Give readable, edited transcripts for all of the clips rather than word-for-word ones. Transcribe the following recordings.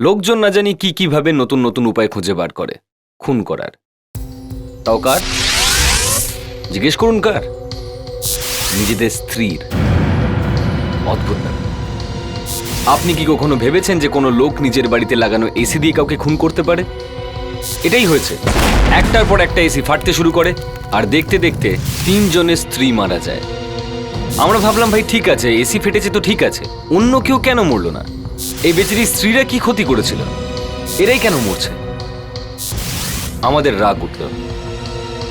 লোকজন না জানি কি কিভাবে নতুন নতুন উপায় খুঁজে বার করে খুন করার। তাও কার? জিজ্ঞেস করুন কার? নিজেদের স্ত্রীর। অদ্ভুত না? আপনি কি কখনো ভেবেছেন যে কোনো লোক নিজের বাড়িতে লাগানো এসি দিয়ে কাউকে খুন করতে পারে? এটাই হয়েছে। একটার পর একটা এসি ফাটতে শুরু করে আর দেখতে দেখতে 3 জনের স্ত্রী মারা যায়। আমরা ভাবলাম ভাই ঠিক আছে, এসি ফেটেছে তো ঠিক আছে, অন্য কেউ কেন মরলো না? এই বেচারি স্ত্রীরা কি ক্ষতি করেছিল? এরাই কেন মরছে? আমাদের রাগ উঠল।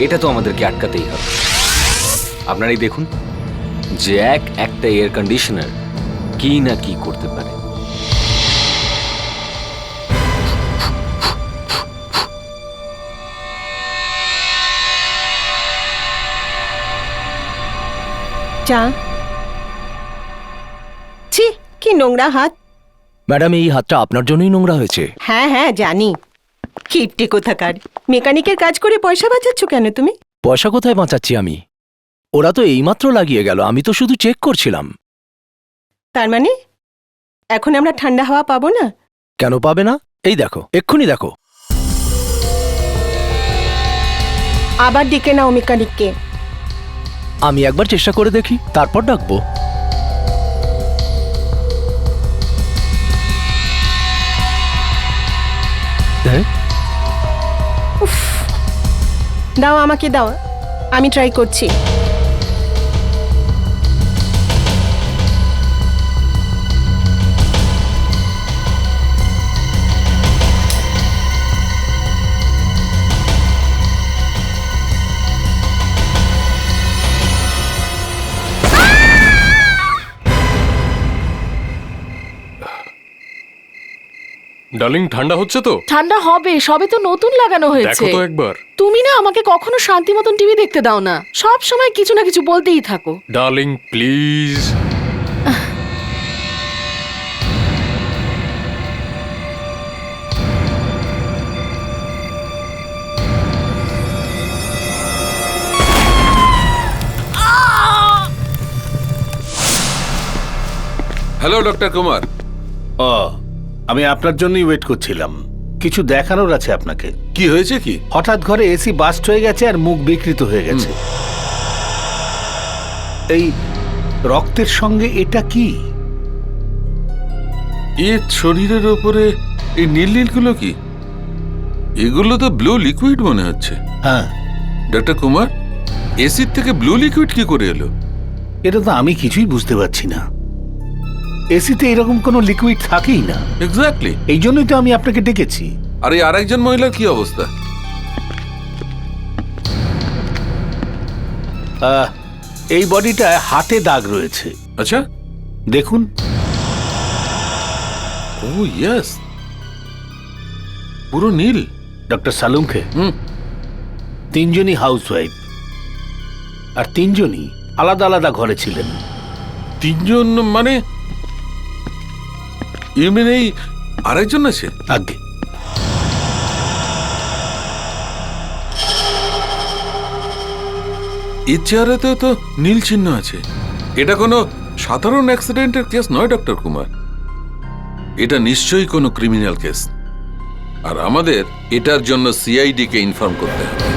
এটা তো আমাদেরকে আটকাতেই হবে। আপনারাই দেখুন, যে একটা এয়ার কন্ডিশনার কি না কি করতে পারে। চা। ছি, কি নোংরা হাত। ম্যাডাম, এই হাতটা আপনার জন্যই নোংরা হয়েছে। হ্যাঁ হ্যাঁ জানি। কিপটে কোথাকার। মেকানিকের কাজ করে পয়সা বাঁচাচ্ছ কেন তুমি? পয়সা কোথায় বাঁচাচ্ছি আমি? ওরা তো এইমাত্র লাগিয়ে গেল, আমি তো শুধু চেক করছিলাম। তার মানে এখন আমরা ঠান্ডা হাওয়া পাবো না? কেন পাবে না? এই দেখো, এক্ষুনি দেখো। আবার ডেকে নাও মেকানিককে। আমি একবার চেষ্টা করে দেখি, তারপর ডাকবো। হ্যাঁ, দাও, আমাকে দাও, আমি ট্রাই করছি। ডার্লিং, ঠান্ডা হচ্ছে তো? ঠান্ডা হবে, সবে তো নতুন লাগানো হয়েছে। দেখো তো একবার। তুমি না আমাকে কখনো শান্তি মতন টিভি দেখতে দাও না, সব সময় কিছু না কিছু বলতেই থাকো। Darling please. Hello doctor Kumar. ও, আমি আপনার জন্যই ওয়েট করছিলাম। কিছু দেখানোর আছে আপনাকে। কি হয়েছে কি? হঠাৎ ঘরে এসি বাস্ট হয়ে গেছে আর মুখ বিকৃত হয়ে গেছে। এই রক্তের সঙ্গে এটা কি? এর শরীরের ওপরে এই নীল নীলগুলো কি? এগুলো তো ব্লু লিকুইড মনে হচ্ছে। হ্যাঁ, ডক্টর কুমার, এসির থেকে ব্লু লিকুইড কি করে এলো? এটা তো আমি কিছুই বুঝতে পারছি না। এসিতে এরকম কোনো লিকুইড থাকেই না। এক্স্যাক্টলি। এই জন্যই তো আমি আপনাকে ডেকেছি। আর এই আরেকজন মহিলার কি অবস্থা? এই বডিটায় হাতে দাগ রয়েছে। আচ্ছা, দেখুন। ও ইয়েস, পুরো নীল। ডক্টর সালুমকে হুম। 3 জনই হাউসওয়াইফ, আর 3 জনই আলাদা আলাদা ঘরে ছিলেন। 3 জন মানে? ইউমিন এই আরেকজন আছে? আগে এর চেহারাতেও তো নীল চিহ্ন আছে। এটা কোনো সাধারণ অ্যাক্সিডেন্টের কেস নয় ডক্টর কুমার, এটা নিশ্চয়ই কোনো ক্রিমিনাল কেস। আর আমাদের এটার জন্য সিআইডি কে ইনফর্ম করতে হবে।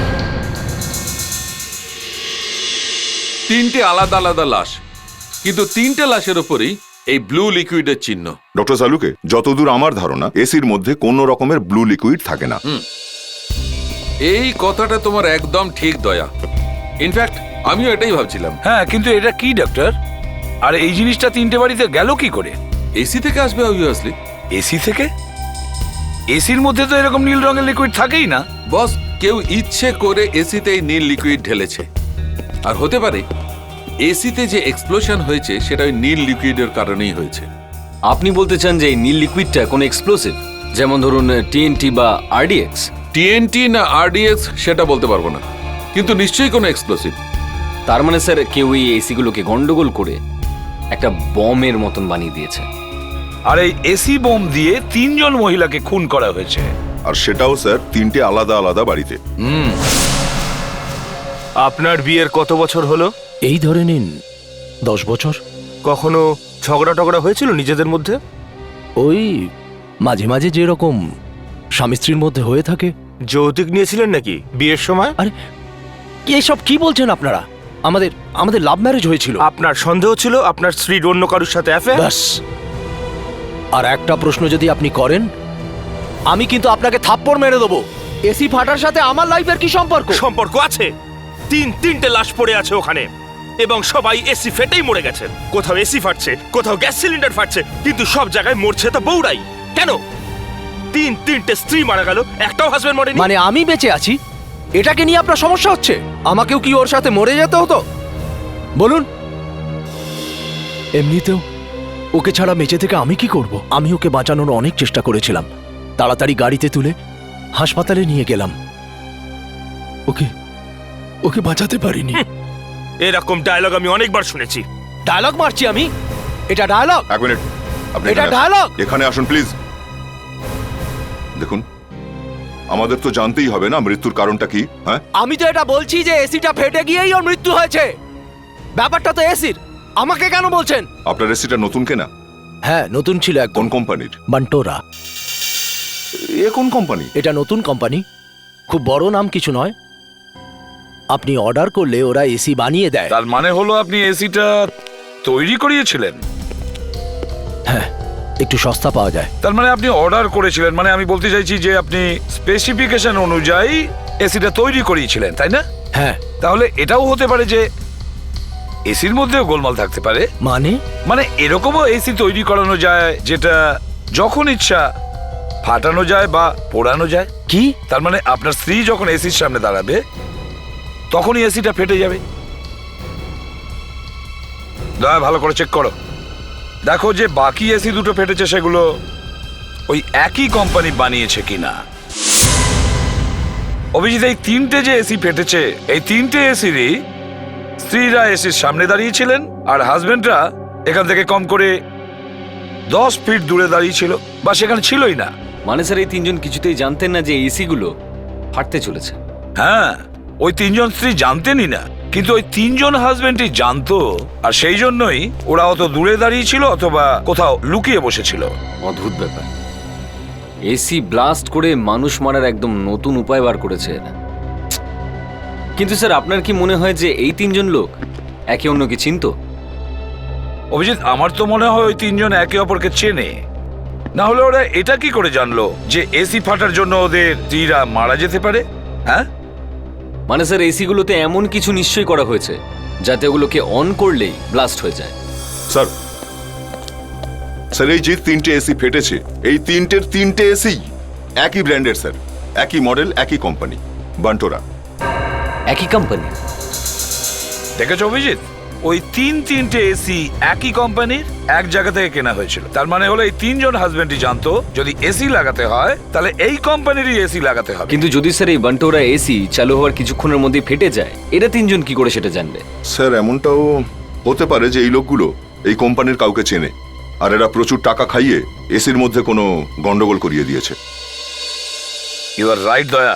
3টে আলাদা আলাদা লাশ, কিন্তু 3টে লাশের উপরেই এই ব্লু লিকুইডের চিহ্ন। ডক্টর সালুকে, যতদূর আমার ধারণা এসির মধ্যে কোনো রকমের ব্লু লিকুইড থাকে না। এই কথাটা তোমার একদম ঠিক দয়া। ইনফ্যাক্ট আমিও এটাই ভাবছিলাম। হ্যাঁ, কিন্তু এটা কি ডক্টর? আর এই জিনিসটা 3টে বাড়িতে গেল কি করে? এসি থেকে আসবে অবভিয়াসলি। এসি থেকে? এসির মধ্যে তো এরকম নীল রঙের লিকুইড থাকেই না। বস, কেউ ইচ্ছে করে এসিতে নীল লিকুইড ঢেলেছে। আর হতে পারে এসিতে যে এক্সপ্লোশন হয়েছে সেটা ওই নীল লিকুইডের কারণেই হয়েছে। আপনি বলতে চান যে এই নীল লিকুইডটা কোনো এক্সপ্লোসিভ, যেমন ধরুন টিএনটি বা আরডিএক্স? টিএনটি না আরডিএক্স সেটা বলতে পারবো না, কিন্তু নিশ্চয়ই কোনো এক্সপ্লোসিভ। তার মানে স্যার কেউ এই এসিগুলোকে গন্ডগোল করে একটা বমের মতন বানিয়ে দিয়েছে। আর এই এসি বোম দিয়ে 3 জন মহিলাকে খুন করা হয়েছে। আর সেটাও স্যার 3টে আলাদা আলাদা বাড়িতে। আপনার বিয়ের কত বছর হলো? এই ধরে নিন 10 বছর। কখনো ঝগড়া টগড়া হয়েছিল নিজেদের মধ্যে? ওই মাঝে মাঝে যেরকম স্বামী স্ত্রীর মধ্যে হয়ে থাকে। যৌতুক নিয়েছিলেন নাকি বিয়ের সময়? আরে এসব কি বলছেন আপনারা? আমাদের আমাদের লাভ ম্যারেজ হয়েছিল। আপনার সন্দেহ ছিল আপনার স্ত্রীর অন্য কারোর সাথে অ্যাফেয়ার? ব্যাস। আর একটা প্রশ্ন যদি আপনি করেন, আমি কিন্তু আপনাকে থাপ্পড় মেরে দেবো। এসি ফাটার সাথে আমার লাইফের কি সম্পর্ক? সম্পর্ক আছে। তিনটে লাশ পড়ে আছে ওখানে, এবং সবাই এসি ফেটেই মরে গেছে। কোথাও এসি ফাটছে, কোথাও গ্যাস সিলিন্ডার ফাটছে, কিন্তু সব জায়গায় মরছে তো বউরাই। কেন? তিনটে স্ত্রী মারা গেল, একটাও হাজবেন্ড মরেনি। মানে আমি বেঁচে আছি, এটাকে নিয়ে আপনার সমস্যা হচ্ছে? আমাকেও কি ওর সাথে মরে যেতে হতো? বলুন। এমনিতেও ওকে ছাড়া বেঁচে থেকে আমি কি করব? আমি ওকে বাঁচানোর অনেক চেষ্টা করেছিলাম। তাড়াতাড়ি গাড়িতে তুলে হাসপাতালে নিয়ে গেলাম। ওকে ওকে বাঁচাতে পারিনি। এরকম ডায়লগ আমি অনেকবার শুনেছি। ডায়লগ মারছি আমি? এটা ডায়লগ? এক মিনিট, আপনি এটা এখানে আসুন। ডায়লগ? এখানে আসুন প্লিজ। দেখুন, আমাদের তো জানতেই হবে না মৃত্যুর কারণটা কি। হ্যাঁ, আমি তো এটা বলছি যে এসিটা ফেটে গিয়েই ওর মৃত্যু হয়েছে। ব্যাপারটা তো এসির, আমাকে কেন বলছেন? আপনার এসিটা নতুন কেনা? হ্যাঁ, নতুন ছিল একদম। কোন কোম্পানির? বান্টোরা। এ কোন কোম্পানি? এটা নতুন কোম্পানি, খুব বড় নাম কিছু নয়। আপনি অর্ডার করলে ওরা এসি বানিয়ে দেয়। তার মানে হলো আপনি এসিটা তৈরি করিয়েছিলেন? হ্যাঁ, একটু সস্তা পাওয়া যায়। তার মানে আপনি অর্ডার করেছিলেন, মানে আমি বলতে চাইছি যে আপনি স্পেসিফিকেশন অনুযায়ী এসিটা তৈরি করিয়েছিলেন, তাই না? হ্যাঁ। তাহলে এটাও হতে পারে যে এসির মধ্যেও গোলমাল থাকতে পারে। মানে এরকমও এসি তৈরি করানো যায় যেটা যখন ইচ্ছা ফাটানো যায় বা পোড়ানো যায়। কি? তার মানে আপনার স্ত্রী যখন এসির সামনে দাঁড়াবে তখনই এসিটা ফেটে যাবে। দয়া ভালো করে চেক করো, দেখো যে বাকি এসি দুটো ফেটেছে সেগুলো ওই একই কোম্পানি বানিয়েছে কিনা। অভিজিৎ, এই তিনটে যে এসি ফেটেছে, এই তিনটে এসিরই স্ত্রীরা এসির সামনে দাঁড়িয়েছিলেন, আর হাজবেন্ডরা এখান থেকে কম করে 10 ফিট দূরে দাঁড়িয়েছিল, বা সেখানে ছিলই না। মানে স্যার, এই তিনজন কিছুতেই জানতেন না যে এসি গুলো ফাটতে চলেছে? হ্যাঁ, ওই তিনজন স্ত্রী জানতেনই না, কিন্তু ওই তিনজন হাজবেন্ডই জানতো, আর সেই জন্যই ওরা অত দূরে দাঁড়িয়েছিল অথবা কোথাও লুকিয়ে বসেছিল। অদ্ভুত ব্যাপার। এসি ব্লাস্ট করে মানুষ মারার একদম নতুন উপায় বার করেছে এরা। কিন্তু স্যার, আপনার কি মনে হয় যে এই তিনজন লোক একে অন্যকে চিনতো? অভিজিৎ, আমার তো মনে হয় ওই তিনজন একে অপরকে চেনে, না হলে ওরা এটা কি করে জানলো যে এসি ফাটার জন্য ওদের স্ত্রীরা মারা যেতে পারে? হ্যাঁ, মানে স্যার, এসি গুলোতে এমন কিছু নিশ্চয়ই করা হয়েছে যাতে ওগুলোকে অন করলেই ব্লাস্ট হয়ে যায়। স্যার, স্যার এই যে তিনটে এসি ফেটেছে, এই তিনটে এসি একই ব্র্যান্ডের স্যার, একই মডেল, একই কোম্পানি, বান্টোরা। একই কোম্পানি? দেখেছো অভিজিৎ, ওই তিনটে এসি একই কোম্পানির এক জায়গা থেকে কেনা হয়েছিল। তার মানে হলো এই তিনজন হাজবেন্ডই জানতো যদি এসি লাগাতে হয় তাহলে এই কোম্পানিরই এসি লাগাতে হবে। কিন্তু যদি স্যার এই বান্টোরা এসি চালু হওয়ার কিছুক্ষণের মধ্যে ফেটে যায়, এরা তিনজন কি করে সেটা জানবে? স্যার, এমনটাও হতে পারে যে এই লোকগুলো এই কোম্পানির কাউকে চেনে, আর এরা প্রচুর টাকা খাইয়ে এসির মধ্যে কোনো গন্ডগোল করিয়ে দিয়েছে। ইউ আর রাইট দয়া,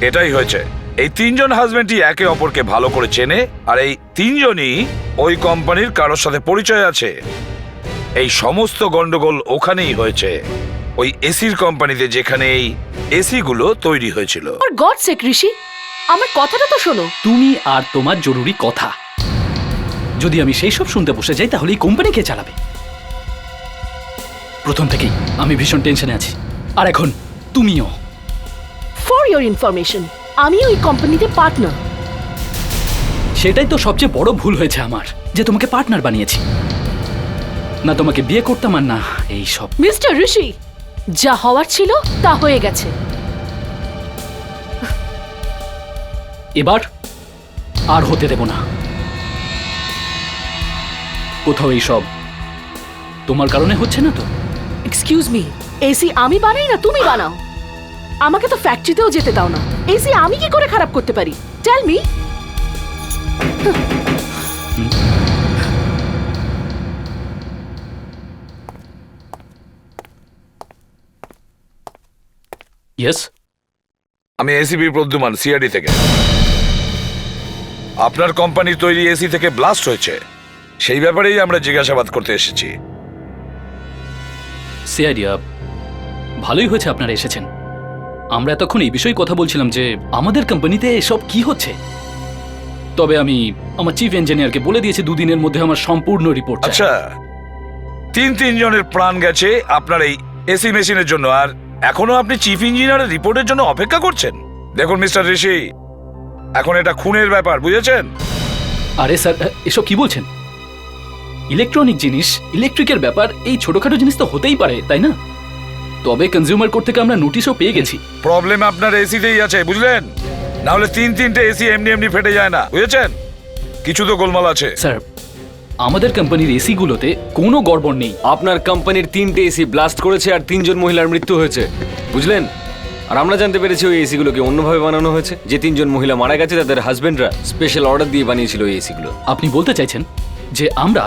এটাই হয়েছে। এই তিনজন হাজবেন্ডই একে অপরকে ভালো করে চেনে, আর এই তিনজনই ওই কোম্পানির কারোর সাথে পরিচয় আছে। এই সমস্ত গন্ডগোল ওখানেই হয়েছে, ওই এসির কোম্পানিতে, যেখানে এই এসি গুলো তৈরি হয়েছিল। ফর গড সেক ঋষি, আমার কথাটা তো শোনো। তুমি আর তোমার জরুরি কথা, যদি আমি সেই সব শুনতে বসে যাই তাহলে এই কোম্পানি কে চালাবে? প্রথম থেকেই আমি ভীষণ টেনশনে আছি, আর এখন তুমিও। ফর ইওর ইনফরমেশন, আমি ওই কোম্পানিতে পার্টনার। সেটাই তো সবচেয়ে বড় ভুল হয়েছে আমার, যে তোমাকে পার্টনার বানিয়েছি। না তোমাকে বিয়ে করতাম আর না এই সব। মিস্টার ঋষি, যা হওয়ার ছিল তা হয়ে গেছে। এবার আর হতে দেব না। কোথাও এই সব তোমার কারণে হচ্ছে না তো? এক্সকিউজ মি, এসি আমি বানাই না তুমি বানাও। আমাকে তো ফ্যাক্টরিতেও যেতে দাও না। এসি আমি কি করে খারাপ করতে পারি? Tell me. ইয়েস, আমি এসিবি প্রদ্যুমান, সিআরডি থেকে। আপনার কোম্পানির তৈরি এসি থেকে ব্লাস্ট হয়েছে, সেই ব্যাপারেই আমরা জিজ্ঞাসাবাদ করতে এসেছি। সিআইডি, ভালোই হয়েছে আপনারা এসেছেন। আমরা এতক্ষণ এই বিষয়ে কথা বলছিলাম যে আমাদের কোম্পানিতে এসব কি হচ্ছে। তবে আমি আমার চিফ ইঞ্জিনিয়ারকে বলে দিয়েছি 2 দিনের মধ্যে আমার সম্পূর্ণ রিপোর্ট। আচ্ছা, তিন জনের প্রাণ গেছে আপনার এই এসি মেশিনের জন্য, আর এখনো আপনি চিফ ইঞ্জিনিয়ারের রিপোর্টের জন্য অপেক্ষা করছেন? দেখুন মিস্টার ঋষি, এখন এটা খুনের ব্যাপার, বুঝেছেন? আরে স্যার, এসব কি বলছেন? ইলেকট্রনিক জিনিস, ইলেকট্রিকের ব্যাপার, এই ছোটখাটো জিনিস তো হতেই পারে, তাই না? তবে কনজিউমার কোর্ট থেকে আমরা নোটিশও পেয়ে গেছি। প্রবলেম আপনার এসিতেই আছে, বুঝলেন? না হলে তিনটে এসি এমনি ফেটে যায় না, বুঝেছেন? কিছু তো গোলমাল আছে। স্যার, আমাদের কোম্পানির এসি গুলোতে কোনো গড়বড় নেই। আপনার কোম্পানির 3টে এসি ব্লাস্ট করেছে আর 3 জন মহিলার মৃত্যু হয়েছে, বুঝলেন? আর আমরা জানতে পেরেছি ওই এসিগুলোকে অন্যভাবে বানানো হয়েছে। যে 3 জন মহিলা মারা গেছে তাদের হাজবেন্ডরা স্পেশাল অর্ডার দিয়ে বানিয়েছিল ওই এসিগুলো। আপনি বলতে চাইছেন যে আমরা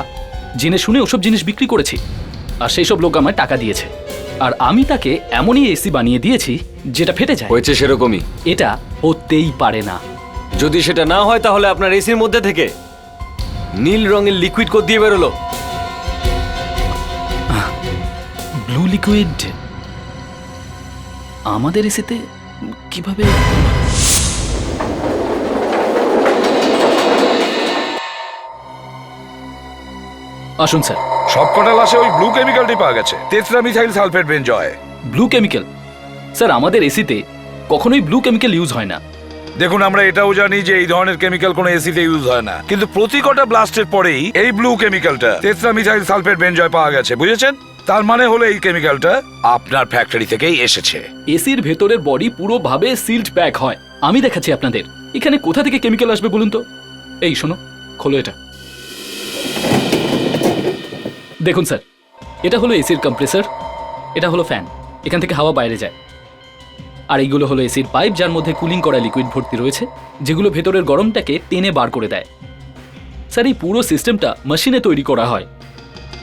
জেনে শুনে ওসব জিনিস বিক্রি করেছি, আর সেই সব লোক আমায় টাকা দিয়েছে, আর আমি তাকে এমনই এসি বানিয়ে দিয়েছি যেটা ফেটে যায়? হয়েছে সেরকমই। এটা হতেই পারে না। যদি সেটা না হয় তাহলে আপনার এসির মধ্যে থেকে নীল রঙের লিকুইড কোড দিয়ে বেরোলো। ব্লু লিকুইড আমাদের এসিতে কিভাবে? আসুন স্যার। সবকটা লাশে ওই ব্লু কেমিক্যালটি পাওয়া গেছে, টেট্রামিথাইল সালফেট বেনজয়। Blue chemical? স্যার, আমাদের এসিতে কখনোই ব্লু কেমিক্যাল ইউজ হয় না। দেখুন, আমরা এটাও জানি যে এই ধরনের কেমিক্যাল কোনো এসিতে ইউজ হয় না, কিন্তু প্রতি কটা ব্লাস্টের পরেই এই ব্লু কেমিক্যালটা টেট্রামিথাইল সালফেট বেনজয় পাওয়া গেছে, বুঝেছেন? তার মানে হলো এই কেমিক্যালটা আপনার ফ্যাক্টরি থেকেই এসেছে। এসির ভেতরের বডি পুরোভাবে সিলড প্যাক হয়। আমি দেখাচ্ছি আপনাদের, এখানে কোথা থেকে কেমিক্যাল আসবে বলুন তো? এই শোনো, খোলো এটা। দেখুন স্যার, এটা হলো এসির কম্প্রেসর, এটা হলো ফ্যান, এখান থেকে হাওয়া বাইরে যায়। আর এইগুলো হলো এসির পাইপ, যার মধ্যে কুলিং করা লিকুইড ভর্তি রয়েছে, যেগুলো ভেতরের গরমটাকে টেনে বার করে দেয়। স্যার, এই পুরো সিস্টেমটা মেশিনে তৈরি করা হয়।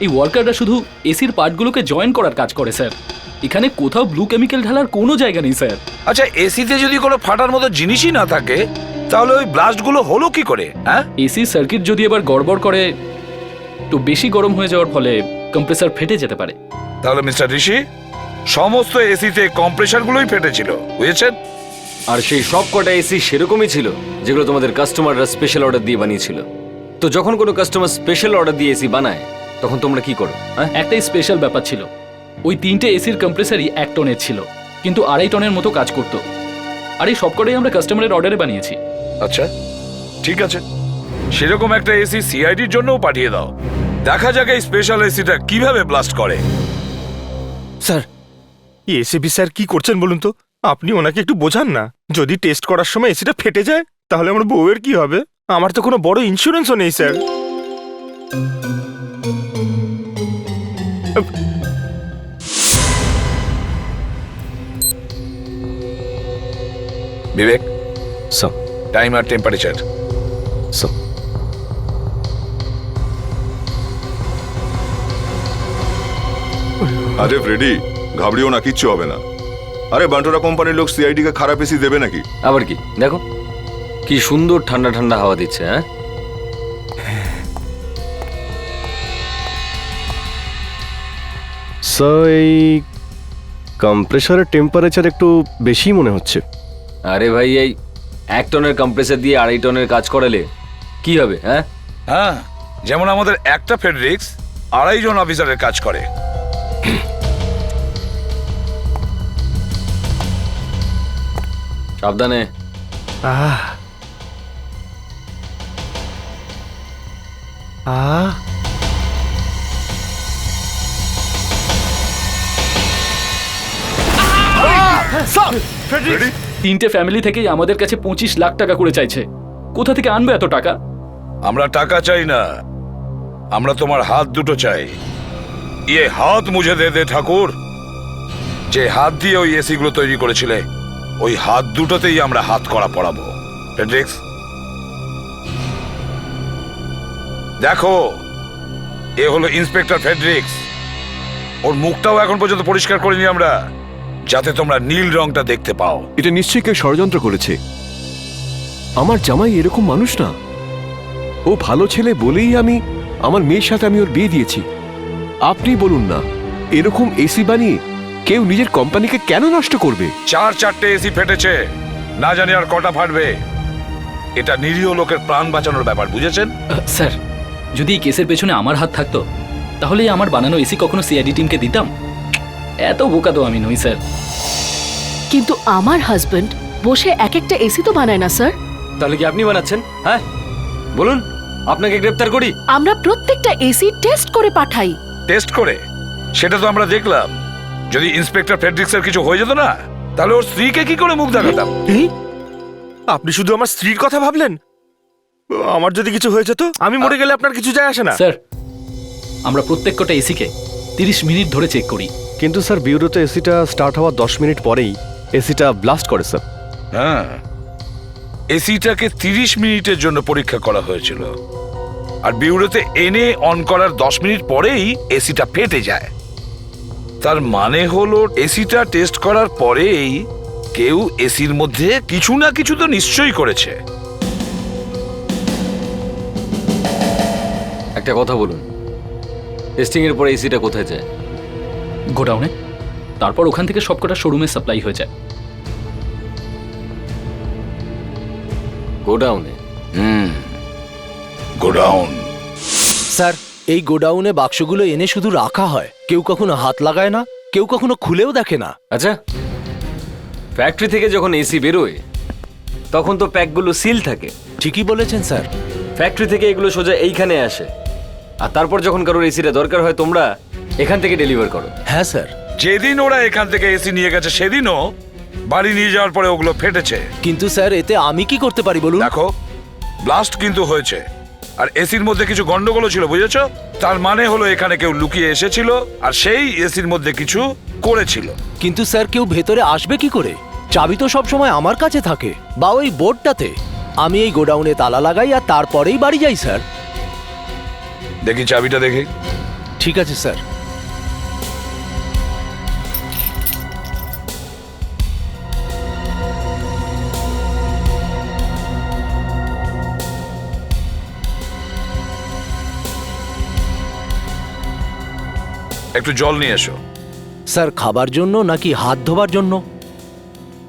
এই ওয়ার্কাররা শুধু এসির পার্টগুলোকে জয়েন করার কাজ করে স্যার। এখানে কোথাও ব্লু কেমিক্যাল ঢালার কোনো জায়গা নেই স্যার। আচ্ছা, এসিতে যদি কোনো ফাটার মতো জিনিসই না থাকে তাহলে ওই ব্লাস্টগুলো হলো কি করে? হ্যাঁ, এসি সার্কিট যদি এবার গড়বড় করে, তো বেশি গরম হয়ে যাওয়ার ফলে কম্প্রেসার ফেটে যেতে পারে। তাহলে মিস্টার ঋষি, সমস্ত এসিতে কম্প্রেসারগুলোই ফেটেছিল, বুঝেছেন? আর সেই সব কটা এসি সেরকমই ছিল যেগুলো তোমাদের কাস্টমাররা স্পেশাল অর্ডার দিয়ে বানিয়েছিল। তো যখন কোনো কাস্টমার স্পেশাল অর্ডার দিয়ে এসি বানায় তখন তোমরা কি করো? একটাই স্পেশাল ব্যাপার ছিল, ওই 3টে এসির কম্প্রেসারই 1 টনের ছিল, কিন্তু 2.5 টনের মতো কাজ করতো। আর এই সবকটাই আমরা কাস্টমারের অর্ডারে বানিয়েছি। আচ্ছা, ঠিক আছে, সেরকম একটা এসি সিআইডির জন্যও পাঠিয়ে দাও, দেখা যাক এই স্পেশাল এসিটা কিভাবে ব্লাস্ট করে। স্যার, এসিবি স্যার কি করছেন বলুন তো? আপনি ওনাকে একটু বোঝান না। যদি টেস্ট করার সময় এসিটা ফেটে যায় তাহলে আমার বউয়ের কি হবে? আমার তো কোনো বড় ইন্স্যুরেন্সও নেই স্যার। বিবেক, স্যার। টাইম আর টেম্পারেচার। স্যার। আরে ফ্রেডি, ঘাবড়িও না, কিচ্ছু হবে না। আরে বান্টোরা কোম্পানির লোক সিআইডি কে খারাপ এসি দেবে নাকি? আবার কি? দেখো কি সুন্দর ঠান্ডা ঠান্ডা হাওয়া দিচ্ছে। হ্যাঁ, স্যার, এই কম্প্রেসারের টেম্পারেচার একটু বেশি মনে হচ্ছে। আরে ভাই, এই 1 টনের কম্প্রেসার দিয়ে 2.5 টনের কাজ করালে কি হবে? হ্যাঁ, হ্যাঁ, যেমন আমাদের একটা ফেডরিক্স 2.5 জন অফিসারের কাজ করে। সাবধানে। আহ আহ ফ্রেডি, 3টে ফ্যামিলি থেকেই আমাদের কাছে 25 লাখ টাকা করে চাইছে। কোথা থেকে আনবে এত টাকা? আমরা টাকা চাই না, আমরা তোমার হাত দুটো চাই। ইয়ে হাত মুঝে দে দে ঠাকুর। যে হাত দিয়ে ওই এসি গুলো তৈরি করেছিলে, ওই হাত দুটোতেই আমরা হাত করা পড়াবো। ফেডরিক্স, দেখো, এ হলো ইন্সপেক্টর ফেডরিক্স। ওর মুখটাও এখন পর্যন্ত পরিষ্কার করিনি আমরা, যাতে তোমরা নীল রংটা দেখতে পাও। এটা নিশ্চয়ই কেউ ষড়যন্ত্র করেছে। আমার জামাই এরকম মানুষ না। ও ভালো ছেলে বলেই আমার মেয়ের সাথে আমি ওর বিয়ে দিয়েছি। আপনি বলুন না, এরকম এসি বানিয়ে কেউ নিজের কোম্পানিকে কেন নষ্ট করবে? 4 এসি ফেটেছে, না জানি আর কটা ফাটবে। এটা নিরীহ লোকের প্রাণ বাঁচানোর ব্যাপার, বুঝেছেন? স্যার, যদি এই কেসের পেছনে আমার হাত থাকতো তাহলে আমার বানানো এসি কখনো সিআইডি টিমকে দিতাম? এত বোকা তো আমি নই স্যার। কিন্তু আমার হাজবেন্ড বসে এক একটা এসি তো বানায় না স্যার। তাহলে কি আপনি বানাচ্ছেন? হ্যাঁ বলুন, আপনাকে গ্রেপ্তার করি? আমরা প্রত্যেকটা এসি টেস্ট করে পাঠাই। টেস্ট করে? সেটা তো আমরা দেখলাম। যদি ইন্সপেক্টর ফ্রেডরিক্সের কিছু হয়ে যেত না, তাহলে ওর স্ত্রীকে কি করে মুখ দেখাতাম? আপনি শুধু আমার স্ত্রীর কথা ভাবলেন? আমার যদি কিছু হয়ে যেত, আমি মরে গেলে আপনার কিছু যায় আসে না। স্যার, আমরা প্রত্যেকটা এসিকে 30 মিনিট ধরে চেক করি। কিন্তু স্যার, বিউরোতে এসিটা স্টার্ট হওয়ার 10 মিনিট পরেই এসিটা ব্লাস্ট করে স্যার। হ্যাঁ, এসিটাকে 30 মিনিটের জন্য পরীক্ষা করা হয়েছিল, আর বিউরোতে এনে অন করার 10 মিনিট পরেই এসিটা ফেটে যায়। তার মানে হলো এসিটা টেস্ট করার পরেই কেউ এসির মধ্যে কিছু না কিছু তো নিশ্চয়ই করেছে। একটা কথা বলুন, টেস্টিং এর পরে এসিটা কোথায় যায়? গোডাউনে, তারপর ওখান থেকে সবকটা শোরুমে সাপ্লাই হয়ে যায়। গোডাউনে? গোডাউন। স্যার, এই গোডাউনে বাক্সগুলো এনে শুধু রাখা হয়, কেউ কখনো হাত লাগায় না, কেউ কখনো খুলেও দেখে না। আচ্ছা, ফ্যাক্টরি থেকে যখন এসি বেরোয় তখন তো প্যাকগুলো সিল থাকে। ঠিকই বলেছেন স্যার। ফ্যাক্টরি থেকে এগুলো সোজা এইখানে আসে, আর তারপর যখন কারোর এসিটা দরকার হয় তোমরা এখান থেকে ডেলিভার করো। হ্যাঁ স্যার। যেদিন ওরা এখান থেকে এসি নিয়ে গেছে সেদিনও বাড়ি নিয়ে যাওয়ার পরে ওগুলো ফেটেছে। কিন্তু স্যার, এতে আমি কি করতে পারি বলুন? দেখো, ব্লাস্ট কিন্তু হয়েছে, আর এসির মধ্যে কিছু গন্ডগোল ছিল, বুঝেছো? তার মানে হলো এখানে কেউ লুকিয়ে এসেছিল আর সেই এসির মধ্যে কিছু করেছিল। কিন্তু স্যার, কেউ ভেতরে আসবে কি করে? চাবি তো সব সময় আমার কাছে থাকে, বা ওই বোর্ডটাতে। আমি এই গোডাউনে তালা লাগাই আর তারপরেই বাড়ি যাই স্যার। দেখি চাবিটা, দেখি। ঠিক আছে স্যার। একটু জল নিয়ে এসো। স্যার, খাবার জন্য নাকি হাত ধোবার জন্য?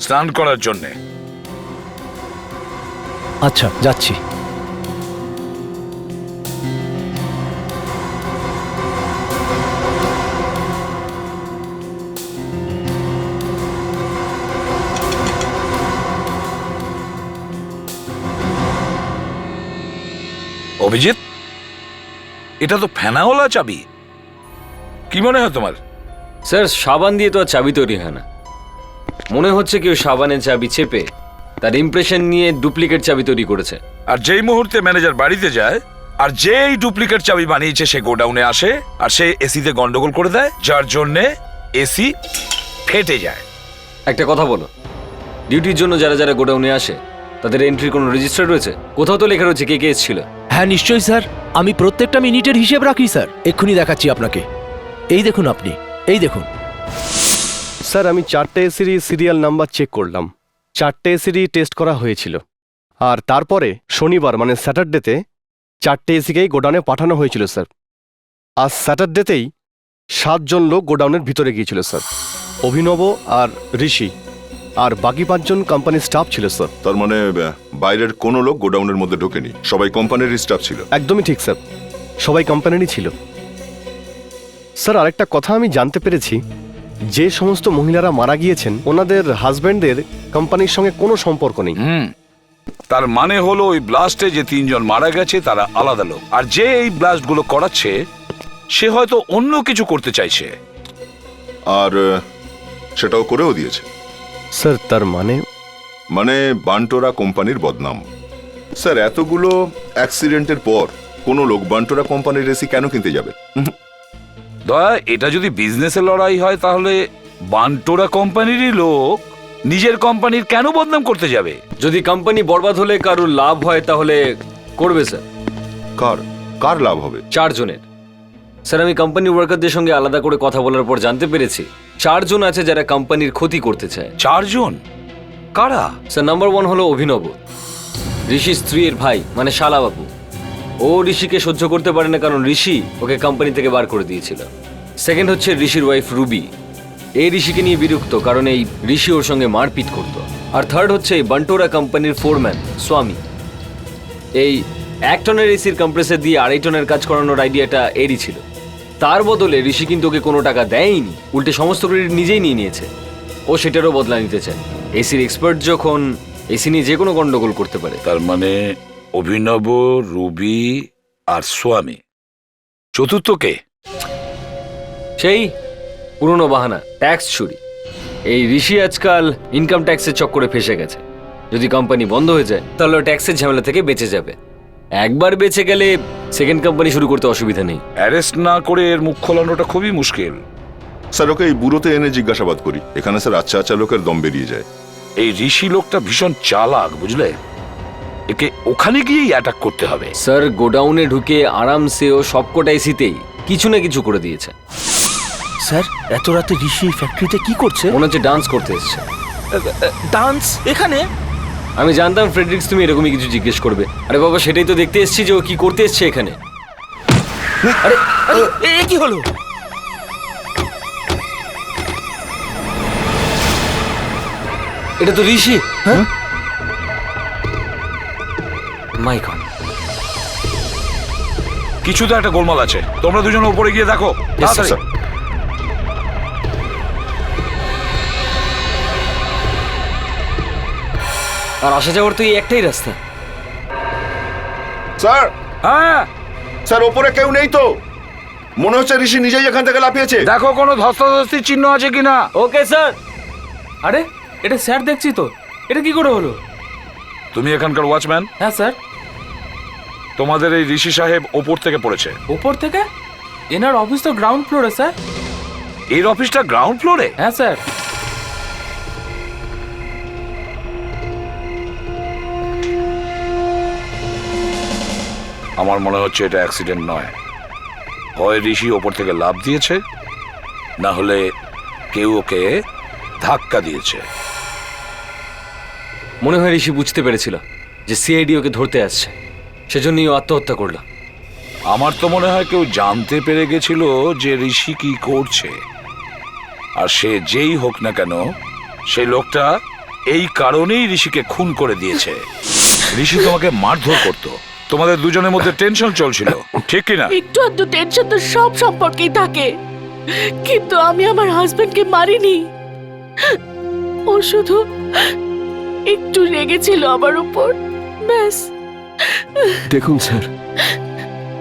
স্নান করার জন্যে। আচ্ছা, যাচ্ছি। অভিজিৎ, এটা তো ফেনাওয়ালা চাবি। কি মনে হয় তোমার? স্যার, সাবান দিয়ে তো আর চাবি তৈরি হয় না। মনে হচ্ছে কেউ সাবানের চাবি চেপে তার ইমপ্রেশন নিয়ে ডুপ্লিকেট চাবি তৈরি করেছে। আর যেই মুহূর্তে ম্যানেজার বাড়িতে যায় আর যেই ডুপ্লিকেট চাবি বানিয়েছে সে গোডাউনে আসে আর সে এসিতে গন্ডগোল করে দেয়, যার জন্যে এসি ফেটে যায়। একটা কথা বলো, ডিউটির জন্য যারা যারা গোডাউনে আসে তাদের এন্ট্রির কোনো রেজিস্টার রয়েছে? কোথাও তো লেখা রয়েছে কে কে এসেছিল। হ্যাঁ নিশ্চয়ই স্যার, আমি প্রত্যেকটা মিনিটের হিসেব রাখি স্যার। এক্ষুনি দেখাচ্ছি আপনাকে। এই দেখুন আপনি, এই দেখুন। স্যার, আমি 4টে এসিরই সিরিয়াল নাম্বার চেক করলাম। 4টে এসিরই টেস্ট করা হয়েছিল, আর তারপরে শনিবার মানে স্যাটারডেতে 4টে এসিকেই গোডাউনে পাঠানো হয়েছিল স্যার। আর স্যাটারডেতেই 7 জন লোক গোডাউনের ভিতরে গিয়েছিল স্যার। অভিনব আর ঋষি, আর বাকি 5 জন কোম্পানির স্টাফ ছিল স্যার। তার মানে বাইরের কোনো লোক গোডাউনের মধ্যে ঢোকেনি, সবাই কোম্পানির স্টাফ ছিল। একদমই ঠিক স্যার, সবাই কোম্পানিরই ছিল। স্যার, আরেকটা কথা আমি জানতে পেরেছি, যে সমস্ত মহিলারা মারা গিয়েছেন ওনাদের হাজবেন্ডদের কোম্পানির সঙ্গে কোনো সম্পর্ক নেই। তার মানে হলো ওই ব্লাস্টে যে 3 জন মারা গেছে তারা আলাদা লোক, আর যে এই ব্লাস্ট গুলো করাচ্ছে সে হয়তো অন্য কিছু করতে চাইছে, আর সেটাও করেও দিয়েছে। স্যার, তার মানে বান্টোরা কোম্পানির বদনাম। স্যার, এতগুলো অ্যাক্সিডেন্টের পর কোনো লোক বান্টোরা কোম্পানির এসি কেন কিনতে যাবে? দয়া, এটা যদি বিজনেসের লড়াই হয় তাহলে বান্টোরা কোম্পানিরই লোক নিজের কোম্পানির কেন বদনাম করতে যাবে? যদি কোম্পানি বরবাদ হলে কারোর লাভ হয় তাহলে করবে স্যার। কার লাভ হবে? 4 জনের। স্যার, আমি কোম্পানির ওয়ার্কারদের সঙ্গে আলাদা করে কথা বলার পর জানতে পেরেছি 4 জন আছে যারা কোম্পানির ক্ষতি করতে চায়। 4 জন? কারা? স্যার, নাম্বার 1 হলো অভিনব, ঋষির স্ত্রীর ভাই মানে শালাবাবু। ও ঋষিকে সহ্য করতে পারে না কারণ ঋষি ওকে কোম্পানি থেকে বার করে দিয়েছিল। সেকেন্ড হচ্ছে ঋষির ওয়াইফ রুবি, এই ঋষিকে নিয়ে বিরক্ত, কারণ এই ঋষি ওর সঙ্গে মারপিট করতো। আর থার্ড হচ্ছে এই বান্টোরা কোম্পানির ফোরম্যান স্বামী। এই 1 টনের এসির কম্প্রেসার দিয়ে 2.5 টনের কাজ করানোর আইডিয়াটা এরই ছিল। তার বদলে ঋষি কিন্তু ওকে কোনো টাকা দেয়নি, উল্টে সমস্ত ক্রেডিট নিজেই নিয়ে নিয়েছে। ও সেটারও বদলা নিতে চায়। এসির এক্সপার্ট যখন এসি নিয়ে যে কোনো গন্ডগোল করতে পারে। তার মানে অভিনব, রুবি আর স্বামী, চতুর্থ কে? সেই পুরনো বাহানা, ট্যাক্স চুরি। এই ঋষি আজকাল ইনকাম ট্যাক্সের চক্করে ফেসে গেছে। যদি কোম্পানি বন্ধ হয়ে যায় তাহলে ট্যাক্সের ঝামেলা থেকে বেঁচে যাবে। একবার বেঁচে গেলে সেকেন্ড কোম্পানি শুরু করতে অসুবিধা নেই। অ্যারেস্ট না করে এর মুখ খোলানোটা খুবই মুশকিল। স্যার ওকে এই বুড়োতে এনে জিজ্ঞাসাবাদ করি, এখানে স্যার আচ্ছা আচ্ছা লোকের দম বেরিয়ে যায়। এই ঋষি লোকটা ভীষণ চালাক, বুঝলে? একে ওখানে গিয়েই অ্যাটাক করতে হবে। স্যার গোডাউনে ঢুকে আরামসে ও সবকটা এসিতেই কিছু না কিছু করে দিয়েছে। স্যার এত রাতে ঋষি ফ্যাক্টরিতে কি করছে? মনে হচ্ছে ডান্স করতে এসছে। ডান্স এখানে? আমি জানতাম ফ্রেডরিক্স তুমি এরকমই কিছু জিজ্ঞেস করবে। আরে বাবা, সেটাই তো দেখতে এসেছি যে ও কি করতে এসছে এখানে। আরে এ কি হলো? এটা তো ঋষি। হ্যাঁ, মাই গড। কিছু তো একটা গোলমাল আছে, তোমরা দুজন উপরে গিয়ে দেখো। তাড়াতাড়ি। স্যার আর আসা যাওয়ার তো এই একটাই রাস্তা। স্যার হ্যাঁ, স্যার ওপরে কেউ নেই তো, মনে হচ্ছে ঋষি নিজেই এখান থেকে লাফিয়েছে। দেখো কোনো ধস্তাধস্তির চিহ্ন আছে কিনা। Okay sir. আরে এটা স্যার দেখছি তো, এটা কি করে হলো? তুমি এখানকার ওয়াচম্যান? হ্যাঁ স্যার। তোমাদের এই ঋষি সাহেব ওপর থেকে পড়েছে। ওপর থেকে? এনার অফিস তো গ্রাউন্ড ফ্লোরে স্যার। এর অফিসটা গ্রাউন্ড ফ্লোরে? হ্যাঁ স্যার। আমার মনে হচ্ছে এটা অ্যাক্সিডেন্ট নয়। হয় ঋষি ওপর থেকে লাফ দিয়েছে, না হলে কেউ ওকে ধাক্কা দিয়েছে। মনে হয় ঋষি বুঝতে পেরেছিল যে সিআইডি ওকে ধরতে আসছে, সেজন্যই ও আত্মহত্যা করলো। আমার তো মনে হয় কেউ জানতে পেরে গেছিল যে ঋষি কি করছে, আর সে যেই হোক না কেন সেই লোকটা এই কারণেই ঋষিকে খুন করে দিয়েছে। ঋষি তোমাকে মারধর করতো, তোমাদের দুজনের মধ্যে টেনশন চলছিল, ঠিক কিনা? একটু আধটু টেনশন তো সব সম্পর্কেই থাকে, কিন্তু আমি আমার হাজবেন্ডকে মারিনি। ও শুধু একটু রেগেছিল আমার উপর, ব্যাস। দেখুন স্যার,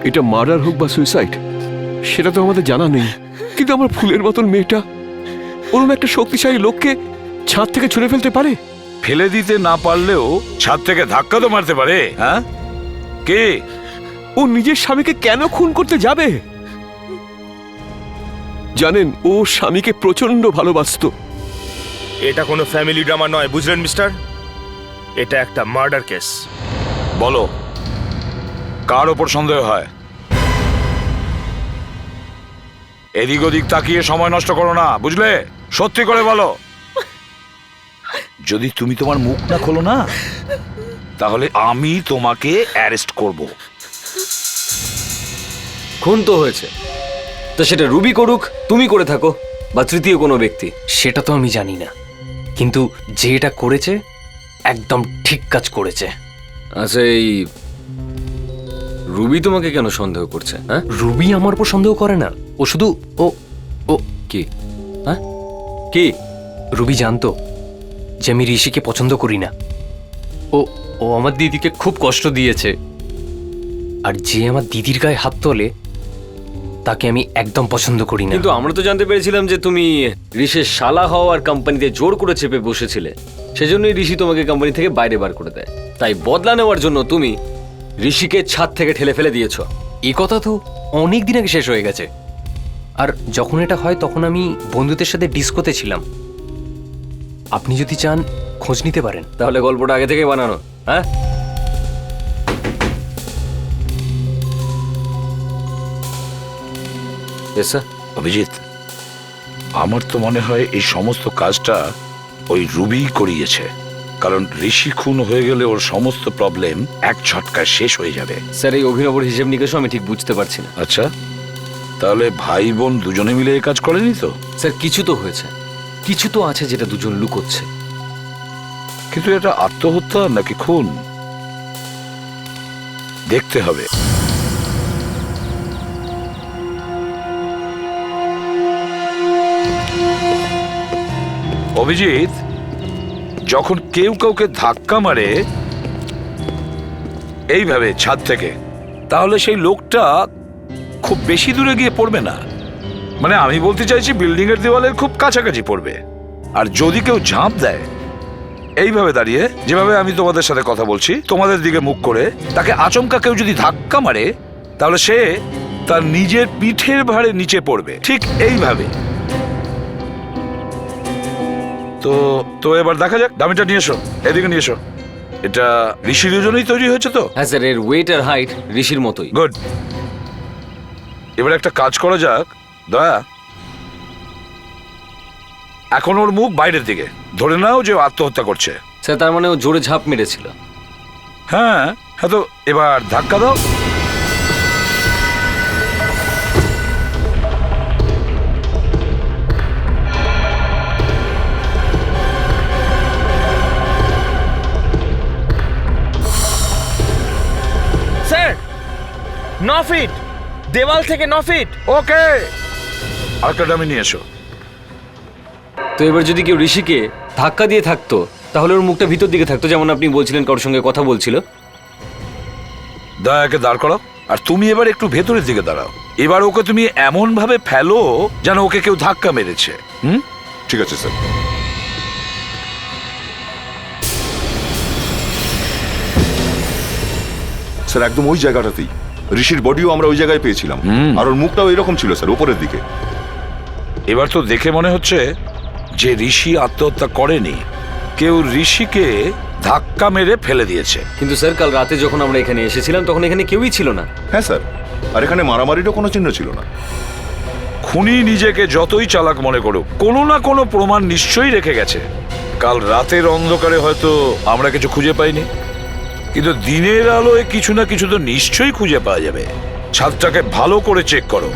এটা মার্ডার হোক বা সুইসাইড সেটা তো আমাদের জানা নেই, কিন্তু আমার ফুলের মতন মেয়েটা ওরকম একটা শক্তিশালী লোককে ছাদ থেকে ছুঁড়ে ফেলতে পারে? ফেলে দিতে না পারলেও ছাদ থেকে ধাক্কা তো মারতে পারে। হ্যাঁ, কে? ও নিজের স্বামীকে কেন খুন করতে যাবে? জানেন, ও স্বামীকে প্রচন্ড ভালোবাসতো। এটা কোনো ফ্যামিলি ড্রামা নয়, বুঝলেন মিস্টার? এটা একটা মার্ডার কেস। বলো, কার ওপর সন্দেহ হয়? এদিক ওদিক তাকিয়ে সময় নষ্ট করো না, বুঝলে? সত্যি করে বলো। যদি তুমি তোমার মুখ না খোলো না, তাহলে আমি তোমাকে অ্যারেস্ট করব। খুন তো হয়েছে, তো সেটা রুবি করুক, তুমি করে থাকো, বা তৃতীয় কোনো ব্যক্তি। সেটা তো আমি জানি না, কিন্তু যে এটা করেছে একদম ঠিক কাজ করেছে। আচ্ছা, এই রুবি তোমাকে কেন সন্দেহ করছে? হ্যাঁ, রুবি আমার উপর সন্দেহ করে না, ও শুধু ও কি? হ্যাঁ, কি? রুবি জানতো যে আমি ঋষিকে পছন্দ করি না। ও ও আমার দিদিকে খুব কষ্ট দিয়েছে, আর যে আমার দিদির গায়ে হাত তোলে তাকে আমি একদম পছন্দ করি না। কিন্তু আমরা তো জানতে পেরেছিলাম যে তুমি ঋষির শালা হও আর কোম্পানিতে জোর করে চেপে বসেছিলে, সেজন্যই ঋষি তোমাকে কোম্পানি থেকে বাইরে বার করে দেয়। তাই বদলা নেওয়ার জন্য তুমি ঋষিকে ছাদ থেকে ঠেলে ফেলে দিয়েছো। এই কথা তো অনেক দিন আগে শেষ হয়ে গেছে, আর যখন এটা হয় তখন আমি বন্ধুদের সাথে ডিস্কোতে ছিলাম। আপনি যদি চান খোঁজ নিতে পারেন। তাহলে গল্পটা আগে থেকে বানানো? হ্যাঁ, অভিজিৎ, আমার তো মনে হয় এই সমস্ত কাজটা ওই রুবি করিয়েছে, কারণ ঋষি খুন হয়ে গেলে ওর সমস্ত প্রবলেম এক ঝটকায় শেষ হয়ে যাবে। স্যার, এই অভিনবর হিসেব নিকেশও আমি ঠিক বুঝতে পারছি না। আচ্ছা, তাহলে ভাই বোন দুজনে মিলে এই কাজ করেনি তো? স্যার, কিছু তো হয়েছে, কিছু তো আছে যেটা দুজন লুকোচ্ছে। কিন্তু এটা আত্মহত্যা নাকি খুন দেখতে হবে। অভিজিৎ, যখন কেউ কাউকে ধাক্কা মারে এইভাবে ছাদ থেকে, তাহলে সেই লোকটা খুব বেশি দূরে গিয়ে পড়বে না। মানে আমি বলতে চাইছি বিল্ডিং এর দেওয়ালের খুব কাছাকাছি পড়বে। আর যদি কেউ ঝাঁপ দেয় এইভাবে দাঁড়িয়ে, যেভাবে আমি তোমাদের সাথে কথা বলছি, তোমাদের দিকে মুখ করে, তাকে আচমকা কেউ যদি ধাক্কা মারে, তাহলে সে তার নিজের পিঠের ভারে নিচে পড়বে, ঠিক এইভাবে। তো তো এবার দেখা যাক, দামিটা নিয়ে এসো, এদিকে নিয়ে এসো। এটা ঋষির জন্যই তৈরি হয়েছে তো? হ্যাঁ স্যার, এর ওয়েট আর হাইট ঋষির মতোই। গুড। এবার একটা কাজ করা যাক, দয়া, এখন ওর মুখ বাইরের দিকে, ধরে নাও যে ও আত্মহত্যা করছে। স্যার তার মানে ও জোরে ঝাঁপ মেরেছিল। হ্যাঁ হ্যাঁ, তো এবার ধাক্কা দাও। স্যার 9 ফিট, দেওয়াল থেকে 9 ফিট। ওকে, আরেকটা ডামি নিয়ে এসো। তো এবার যদি কেউ ঋষিকে ধাক্কা দিয়ে থাকতো, তাহলে ওর মুখটা ভিতর দিকে থাকতো, যেমন আপনি বলছিলেন কারোর সঙ্গে কথা বলছিল। দয়াকে দাঁড় করাও, আর তুমি এবার একটু ভেতরের দিকে দাঁড়াও। এবার ওকে তুমি এমন ভাবে ফেলো যেন ওকে কেউ ধাক্কা মেরেছে। ঠিক আছে স্যার। স্যার একদম ওই জায়গাটাতেই ঋষির বডিও আমরা ওই জায়গায় পেয়েছিলাম, আর ওর মুখটাও এরকম ছিল স্যার, উপরের দিকে। এবার তো দেখে মনে হচ্ছে যে ঋষি আত্মহত্যা করেনি, কেউ ঋষিকে ধাক্কা মেরে ফেলে দিয়েছে। কিন্তু স্যার কাল রাতে যখন আমরা এখানে এসেছিলাম তখন এখানে কেউই ছিল না। হ্যাঁ স্যার, আর এখানে মারামারিরও কোনো চিহ্ন ছিল না। খুনি নিজেকে যতই চালাক মনে করুক, কোনো না কোনো প্রমাণ নিশ্চয়ই রেখে গেছে। কাল রাতের অন্ধকারে হয়তো আমরা কিছু খুঁজে পাইনি, কিন্তু দিনের আলোয় কিছু না কিছু তো নিশ্চয়ই খুঁজে পাওয়া যাবে। ছাদটাকে ভালো করে চেক করো।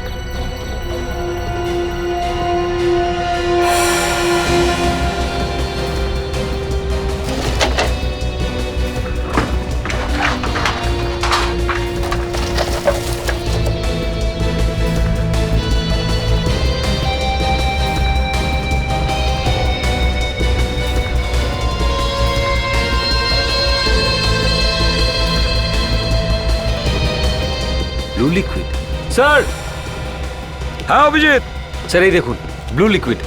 Blue liquid sir. হ্যাঁ অভিজিৎ। স্যার এই দেখুন, ব্লু লিকুইড।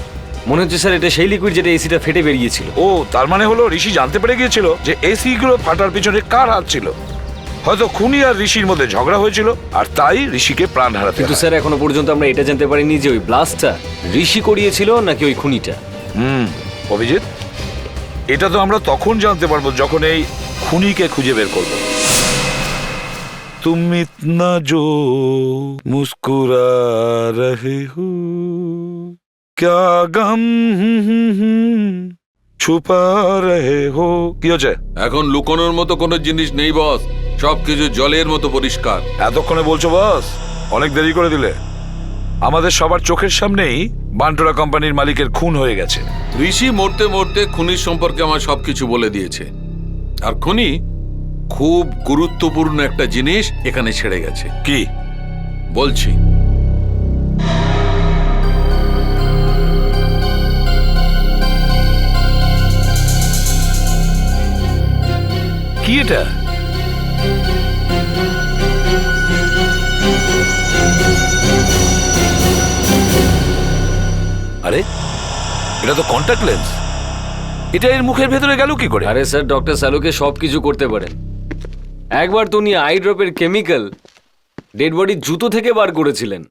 মনে হচ্ছে স্যার এটা সেই লিকুইড যেটা এসিটা ফেটে বেরিয়েছিল। ও, তার মানে হলো ঋষি জানতে পেরে গিয়েছিল যে এসি গুলো ফাটার পিছনে কার হাত ছিল। হয়তো খুনি আর ঋষির মধ্যে ঝগড়া হয়েছিল, আর তাই ঋষিকে প্রাণ হারাতে। কিন্তু স্যার এখনো পর্যন্ত আমরা এটা জানতে পারিনি যে ওই ব্লাস্টটা ঋষি করিয়েছিল নাকি ওই খুনিটা। অভিজিৎ, এটা তো আমরা তখন জানতে পারবো যখন এই খুনিকে খুঁজে বের করবো। तुम इतना जो मुस्कुरा रहे हो क्या गम छुपा रहे हो। কি হচ্ছে? এখন লুকোনোর মতো কোনো জিনিস নেই বস, সবকিছু জলের মতো পরিষ্কার। এতক্ষণে বলছো বস? অনেক দেরি করে দিলে। আমাদের সবার চোখের সামনেই বান্টুরা কোম্পানির মালিকের খুন হয়ে গেছে। ঋষি মরতে মরতে খুনির সম্পর্কে আমার সবকিছু বলে দিয়েছে, আর খুনি খুব গুরুত্বপূর্ণ একটা জিনিস এখানে ছেড়ে গেছে। কি বলছি, কি এটা? আরে এটা তো কন্টাক্ট লেন্স। এটা এর মুখের ভেতরে গেল কি করে? আরে স্যার, ডক্টর স্যালুকে সবকিছু করতে পারেন। একবার তো উনি আই ড্রপের কেমিক্যাল ডেড বডি জুতো থেকে বার করেছিলেন।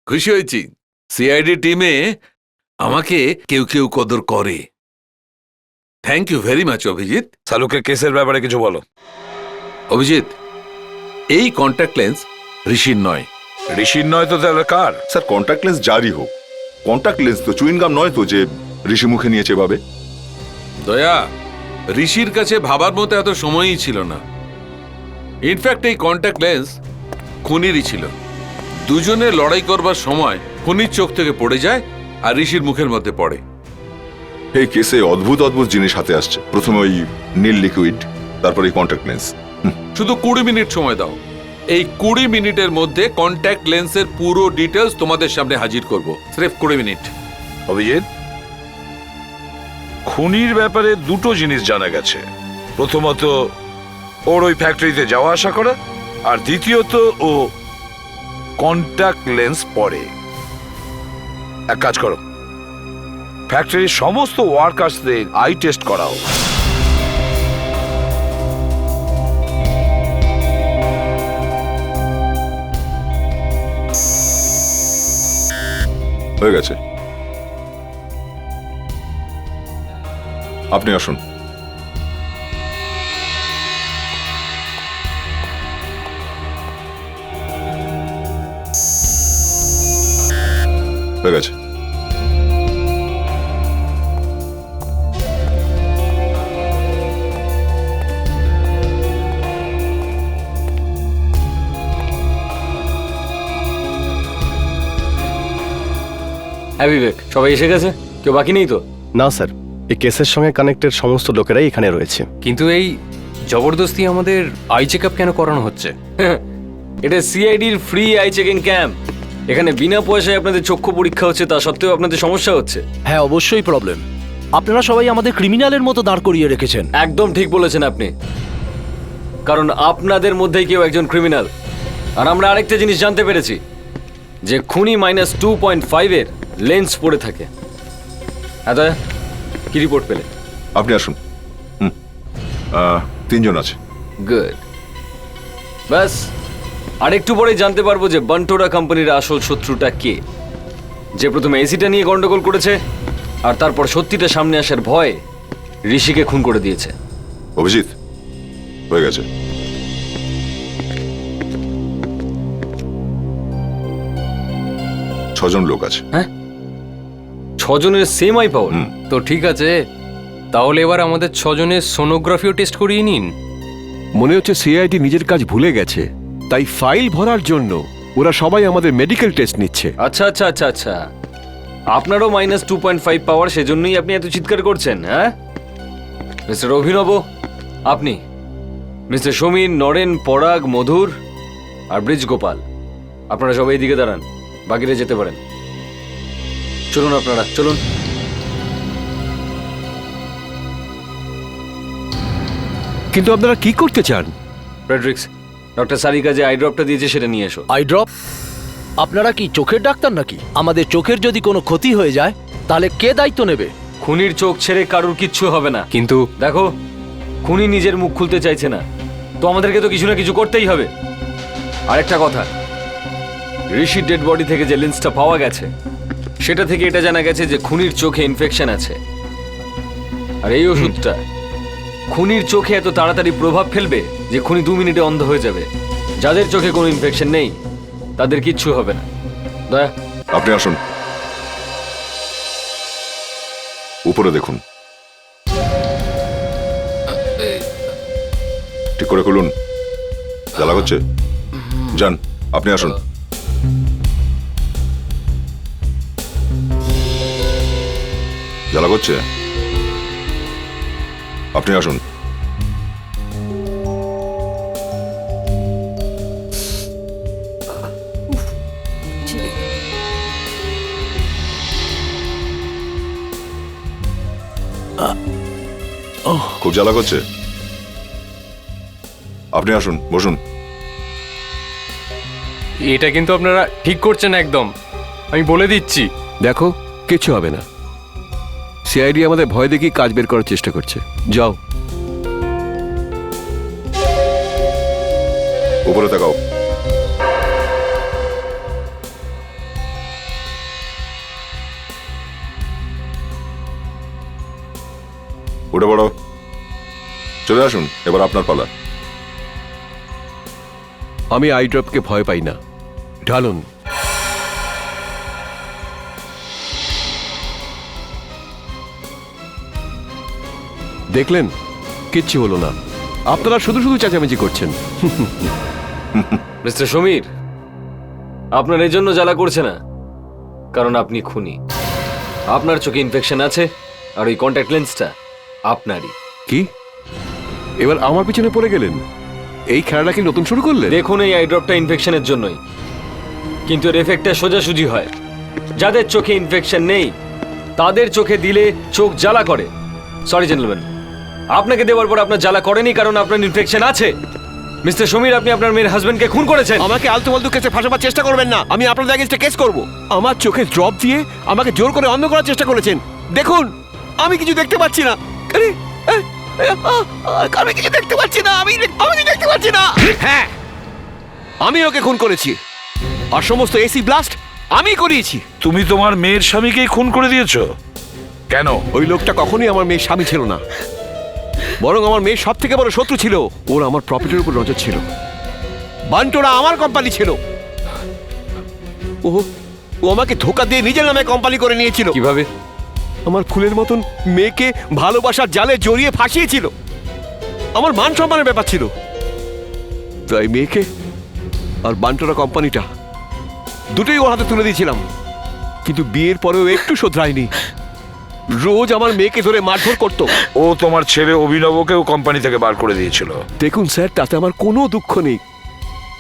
খুশি হয়েছি, সিআইডি টিমে আমাকে কেউ কেউ কদর করে। Thank you very much Abhijit. সালুকে কেসের ব্যাপারে কিছু বলো। অভিজিৎ, এই কন্ট্যাক্ট লেন্স ঋষির নয়। ঋষির নয় তো তাহলে কার? স্যার কন্ট্যাক্ট লেন্স যারই হোক, কন্ট্যাক্ট লেন্স তো চুইনগাম নয় তো যে ঋষি মুখে নিয়েছে ভাবে। দয়া, ঋষির কাছে ভাবার মতো এত সময়ই ছিল না। ইনফ্যাক্ট এই কন্ট্যাক্ট লেন্স খুনিরই ছিল। দুজনে লড়াই করবার সময় খুনির চোখ থেকে পড়ে যায় আর ঋষির মুখের মধ্যে পড়ে। এই কেসে অদ্ভুত অদ্ভুত জিনিস হাতে আসছে। প্রথমে ওই নীল লিকুইড, তারপরে কন্ট্যাক্ট লেন্স। শুধু 20 মিনিট সময় দাও, এই 20 মিনিটের মধ্যে কন্ট্যাক্ট লেন্সের পুরো ডিটেলস তোমাদের সামনে হাজির করব। স্রেফ 20 মিনিট। অভিজিৎ, খুনির ব্যাপারে দুটো জিনিস জানা গেছে। প্রথমত, ওর ওই ফ্যাক্টরিতে যাওয়া আসা করা, আর দ্বিতীয়ত ও কন্ট্যাক্ট লেন্স পরে। এক কাজ করো, ফ্যাক্টরির সমস্ত ওয়ার্কার্সদের আই টেস্ট করাও। হয়ে গেছে, আপনি আসুন। হয়ে গেছে। হ্যাঁ বিবেক, সবাই এসে গেছে? কেউ বাকি নেই তো? না স্যার, এই কেসের সঙ্গে কানেক্টেড সমস্ত লোকেরাই এখানে রয়েছে। কিন্তু এই জবরদস্তি আমাদের আই চেক আপ কেন করানো হচ্ছে? এটা সিআইডির ফ্রি আই চেকিং ক্যাম্প। এখানে বিনা পয়সায় আপনাদের চক্ষু পরীক্ষা হচ্ছে, তা সত্ত্বেও আপনাদের সমস্যা হচ্ছে। হ্যাঁ, অবশ্যই প্রবলেম। আপনারা সবাই আমাদের ক্রিমিনালের মতো দাঁড় করিয়ে রেখেছেন। একদম ঠিক বলেছেন আপনি, কারণ আপনাদের মধ্যেই কেউ একজন ক্রিমিনাল। আর আমরা আরেকটা জিনিস জানতে পেরেছি, যে খুনি -2.5 এর লেন্স পড়ে থাকে। হ্যাঁ, কি রিপোর্ট পেলে? আপনি আসুন। তিনজন আছে। গুড। ব্যাস, আরেকটু পরেই জানতে পারবো যে বান্টোরা কোম্পানির আসল শত্রুটা কে, যে প্রথমে এসিটা নিয়ে গন্ডগোল করেছে আর তারপর সত্যিটা সামনে আসার ভয় ঋষিকে খুন করে দিয়েছে। অভিজিৎ, হয়ে গেছে। ছজন লোক আছে। হ্যাঁ, 6 জনের সেম আই পাওয়ার? তো ঠিক আছে, তাহলে এবার আমাদের 6 জনের সোনোগ্রাফিও টেস্ট করিয়ে নিন। মনে হচ্ছে সিআইডি নিজের কাজ ভুলে গেছে, তাই ফাইল ভরার জন্য ওরা সবাই আমাদের মেডিকেল টেস্ট নিচ্ছে। আচ্ছা আচ্ছা আচ্ছা আচ্ছা, আপনারও -2.5 পাওয়ার, সেজন্যই আপনি এত চিৎকার করছেন? হ্যাঁ মিস্টার অভিনব, আপনি, মিস্টার সমীর, নরেন, পরাগ, মধুর আর ব্রিজ গোপাল, আপনারা সবাই এদিকে দাঁড়ান, বাকিরা যেতে পারেন। চলুন আপনারা, চলুন। কিন্তু আপনারা কি করতে চান? ফ্রেডরিক্স, ডক্টর সারিকা যে আই ড্রপটা দিয়েছে সেটা নিয়ে এসো। I drop? আপনারা কি চোখের ডাক্তার নাকি? আমাদের চোখের যদি কোনো ক্ষতি হয়ে যায় তাহলে কে দায়িত্ব নেবে? খুনির চোখ ছেড়ে কারুর কিচ্ছু হবে না। কিন্তু দেখো, খুনি নিজের মুখ খুলতে চাইছে না, তো আমাদেরকে তো কিছু না কিছু করতেই হবে। আরেকটা কথা, ঋষির ডেড বডি থেকে যে লেন্সটা পাওয়া গেছে সেটা থেকে এটা জানা গেছে যে খুনির চোখে ইনফেকশন আছে। আর এই ওষুধটা খুনির চোখে এত তাড়াতাড়ি প্রভাব ফেলবে যে খুনি 2 মিনিটে অন্ধ হয়ে যাবে। যাদের চোখে কোনো ইনফেকশন নেই তাদের কিচ্ছু হবে না। দয়া, আপনি আসুন, উপরে দেখুন। ঠিক করে খুলুন। জ্বালা করছে? যান, আপনি আসুন। জ্বালা করছে? আপনি আসুন। খুব জ্বালা করছে? আপনি আসুন, বসুন। এটা কিন্তু আপনারা ঠিক করছেন একদম, আমি বলে দিচ্ছি। দেখো, কিছু হবে না। সিআইডি আমাদের ভয় দেখিয়ে কাজ বের করার চেষ্টা করছে। যাও, উপরে তাকাও। উঠে পড়ো, চলে আসুন, এবার আপনার পালা। আমি আই ড্রপকে ভয় পাই না। ঢালুন। দেখলেন, কিচ্ছু হলো না। আপনারা শুধু শুধু চেঁচামেচি করছেন। মিস্টার সমীর, আপনার এই জন্য জ্বালা করছে না, কারণ আপনি খুনি। আপনার চোখে ইনফেকশন আছে আর ওই কন্ট্যাক্ট লেন্সটা আপনারই। কি এবার আমার পিছনে পড়ে গেলেন? এই খেলাটা কি নতুন শুরু করলেন? দেখুন, এই আই ড্রপটা ইনফেকশনের জন্যই, কিন্তু এর এফেক্টটা সোজাসুজি হয়। যাদের চোখে ইনফেকশন নেই তাদের চোখে দিলে চোখ জ্বালা করে। সরি জেন্টলম্যান, আপনাকে দেওয়ার পর আপনার জ্বালা করেনি কারণ আপনার ইনফেকশন আছে। মিস্টার সমীর, আপনি আপনার মেয়ের হাজবেন্ডকে খুন করেছেন। আমাকে আলতু ফালতু কেসে ফাঁসাবার চেষ্টা করবেন না। আমি আপনাদের এগেইনস্টে কেস করব। আমার চোখে ড্রপ দিয়ে আমাকে জোর করে অন্ধ করার চেষ্টা করেছেন। দেখুন, আমি কিছু দেখতে পাচ্ছি না। আরে, আমি কিছু দেখতে পাচ্ছি না। আমি কিছু দেখতে পাচ্ছি না। হ্যাঁ, আমি ওকে খুন করেছি আর সমস্ত এসি ব্লাস্ট আমি করিয়েছি। তুমি তোমার মেয়ের স্বামীকেই খুন করে দিয়েছো কেন? ওই লোকটা কখনোই আমার মেয়ের স্বামী ছিল না, বরং আমার মেয়ের সব থেকে বড় শত্রু ছিল। ওর আমার প্রফিটের উপর নজর ছিল। বান্টোরা আমার কোম্পানি ছিল। ও ও আমাকে ধোকা দিয়ে নিজের নামে কোম্পানি করে নিয়েছিল। কিভাবে? আমার ফুলের মতন মেয়েকে ভালোবাসার জালে জড়িয়ে ফাঁসিয়েছিল। আমার মান সম্মানের ব্যাপার ছিল। তাই মেয়েকে আর বান্টোরা কোম্পানিটা দুটোই ওর হাতে তুলে দিয়েছিলাম। কিন্তু বিয়ের পরেও একটু শোধরায়নি। রোজ আমার মেয়েকে ধরে মারধর করতো। ও তোমার ছেলে অভিনবকেও কোম্পানি থেকে বার করে দিয়েছিল। দেখুন স্যার, তাতে আমার কোনো দুঃখ নেই,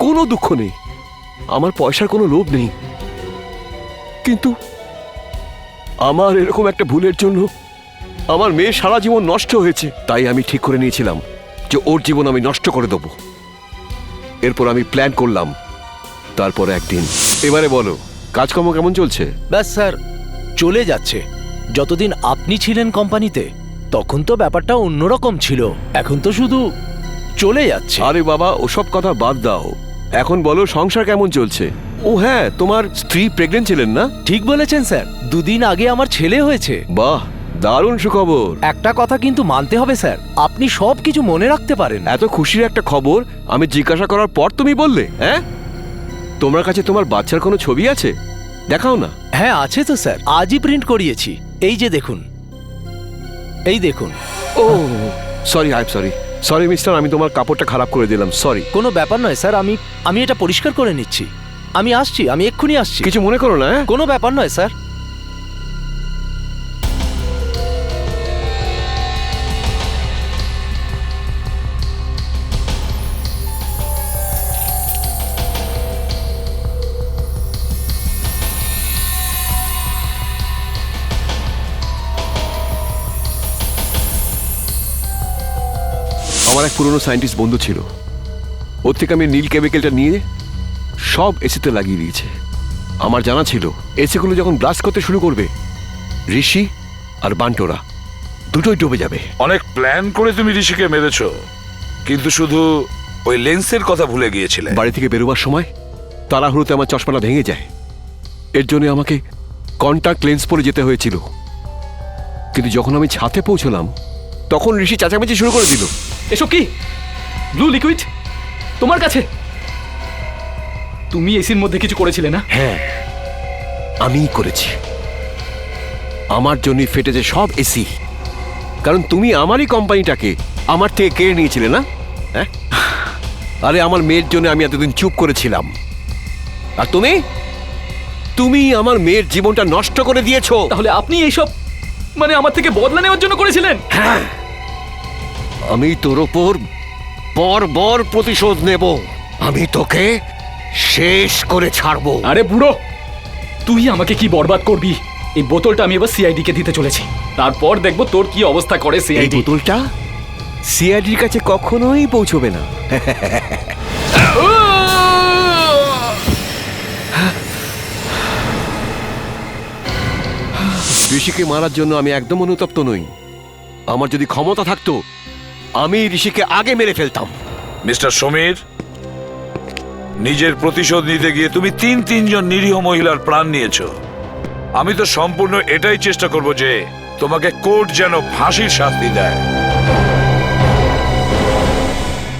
কোনো দুঃখ নেই। আমার পয়সার কোনো লোভ নেই। কিন্তু আমার এরকম একটা ভুলের জন্য আমার মেয়ে সারা জীবন নষ্ট হয়েছে। তাই আমি ঠিক করে নিয়েছিলাম যে ওর জীবন আমি নষ্ট করে দেবো। এরপর আমি প্ল্যান করলাম। তারপর একদিন। এবারে বলো, কাজকর্ম কেমন চলছে? ব্যাস স্যার, চলে যাচ্ছে। যতদিন আপনি ছিলেন কোম্পানিতে তখন তো ব্যাপারটা অন্যরকম ছিল, এখন তো শুধু চলে যাচ্ছে। আরে বাবা, ওসব কথা বাদ দাও। এখন বলো, সংসার কেমন চলছে? ও হ্যাঁ, তোমার স্ত্রী প্রেগনেন্ট ছিলেন না? ঠিক বলেছেন স্যার, 2 দিন আগে আমার ছেলে হয়েছে। বাহ, দারুণ সুখবর। একটা কথা কিন্তু মানতে হবে স্যার, আপনি সব কিছু মনে রাখতে পারেন। এত খুশির একটা খবর আমি জিজ্ঞাসা করার পর তুমি বললে? হ্যাঁ, তোমার কাছে তোমার বাচ্চার কোনো ছবি আছে? দেখাও না। হ্যাঁ আছে তো স্যার, আজই প্রিন্ট করিয়েছি। এই যে দেখুন, এই দেখুন। ও sorry, I am sorry. Sorry mister, আমি তোমার কাপড়টা খারাপ করে দিলাম। সরি। কোনো ব্যাপার নয় স্যার, আমি এটা পরিষ্কার করে নিচ্ছি। আমি আসছি, আমি এক্ষুনি আসছি। কিছু মনে করো না। কোনো ব্যাপার নয় স্যার। আমার এক পুরনো সায়েন্টিস্ট বন্ধু ছিল। ওর থেকে আমি নীল কেমিক্যালটা নিয়ে সব এসিতে লাগিয়ে দিয়েছে। আমার জানা ছিল এসিগুলো যখন ব্লাস্ট করতে শুরু করবে, ঋষি আর বান্টোরা দুটোই ডুবে যাবে। অনেক প্ল্যান করে তুমি ঋষিকে মেরেছো, কিন্তু শুধু ওই লেন্সের কথা ভুলে গিয়েছিলে। বাড়ি থেকে বেরোবার সময় তাড়াহুড়োতে আমার চশমাটা ভেঙে যায়। এর জন্য আমাকে কন্টাক্ট লেন্স পরে যেতে হয়েছিল। কিন্তু যখন আমি ছাদে পৌঁছলাম তখন ঋষি চেঁচামেচি শুরু করে দিল। এসব কি? ব্লু লিকুইড তোমার কাছে? তুমি এসির মধ্যে কিছু করেছিলে না? হ্যাঁ, আমিই করেছি। আমার জন্যই ফেটেছে সব এসি, কারণ তুমি আমারই কোম্পানিটাকে আমার থেকে কেড়ে নিয়েছিলে না? হ্যাঁ, আরে আমার মেয়ের জন্য আমি এতদিন চুপ করেছিলাম, আর তুমি আমার মেয়ের জীবনটা নষ্ট করে দিয়েছো। তাহলে আপনি এইসব মানে আমার থেকে বদলা নেওয়ার জন্য করেছিলেন? হ্যাঁ, আমি তোর ওপর বর্বর প্রতিশোধ নেব। আমি তোকে শেষ করে ছাড়বো। আরে বুড়ো, তুই আমাকে কি বরবাদ করবি? এই বোতলটা আমি এবার সিআইডি কে দিতে চলেছি, তারপর দেখবো তোর কি অবস্থা করে এই সিআইডি। বোতলটা সিআইডির কাছে কখনোই পৌঁছবে না। ঋষিকে মারার জন্য আমি একদম অনুতপ্ত নই। আমার যদি ক্ষমতা থাকতো আমি ঋষিকে আগে মেরে ফেলতাম। মিস্টার সমীর, নিজের প্রতিশোধ নিতে গিয়ে তুমি তিনজন নিরীহ মহিলার প্রাণ নিয়েছো। আমি তো সম্পূর্ণ এটাই চেষ্টা করব যে তোমাকে কোর্ট যেন ফাঁসির শাস্তি দেয়।